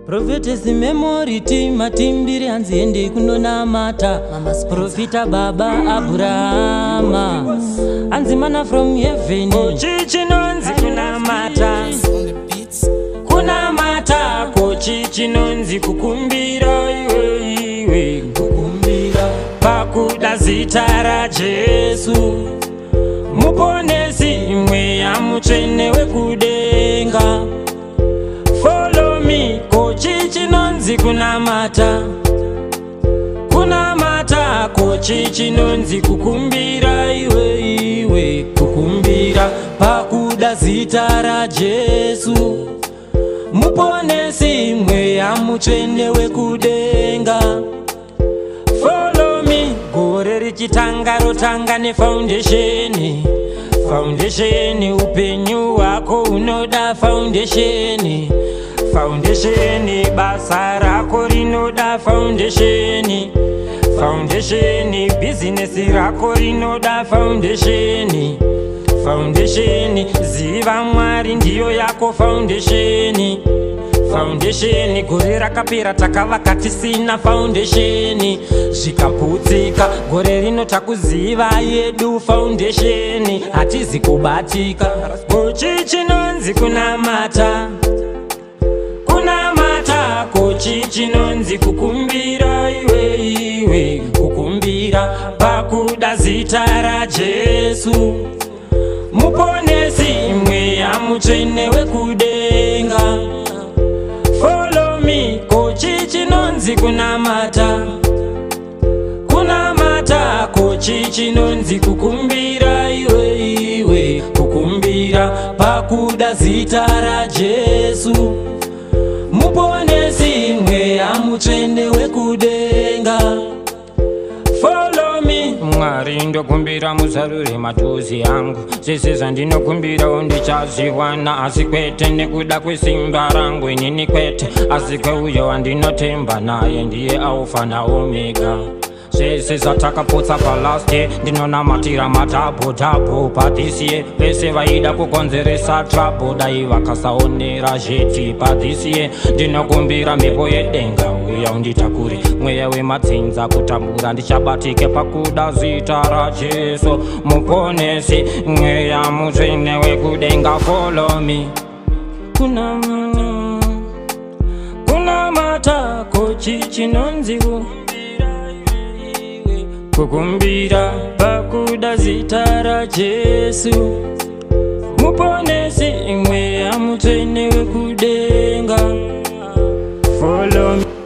Prophetess memory team matimbiri anziende kunonamata Profita baba Abrahama anzimana from heaven Chichinonzi kunamata Kunamata Chichinonzi kukumbira iwe kukumbira Pakuda zita ra Jesu Muponesi mweya mutsvene wekudenga Follow me Chichinonzi kunamata Kunamata Chichinonzi kukumbira iwe kukumbira Pakuda zita ra Jesu Muponesi mweya mutsvene wekudenga Follow me gore richitanga rotanga nefoundation Foundation upenyu wako unoda foundation Foundation basa rako rinoda foundation Foundation business rako rinoda foundation Foundation ziva Mwari ndiyo yako foundation Foundation gore rakapera takavaka tisina foundation zvikaputsika gore rino takuziva yedu foundation hatizi kubatika Chichinonzi kunamata Kunamata Chichinonzi kukumbira iwe kukumbira Pakuda zita ra Jesu Muponesi mweya mutsvene wekudenga Follow me Chichinonzi kunamata Kunamata Chichinonzi kukumbira iwe kukumbira Pakuda zita ra Jesu Muponesi mweya mutsvene wekudenga Follow me Mwari ndokumbira muzarure matuzi yangu Zvese zvandinokumbira ndichaziwana Asi kwete nekuda kwesimba rangu inini kwete Asi kweuyo wandinotemba naye ndiye Alpha na Omega Zvese zvatakaputsa palast year ndinonamatira madhabhodhabho pathis year vese vaida kukonzeresa trouble dai vakasaonera zveti pathis year ndinokumbira mhepo yedenga uya unditakure mweya wemadzinza kutambura ndichabatike pakuda zita ra Jesu muponesi mweya mutsvene wekudenga Follow me Kunamata Chichinonzi kukumbira pakuda zita ra Jesu Muponesi mweya mutsvene wekudenga Follow me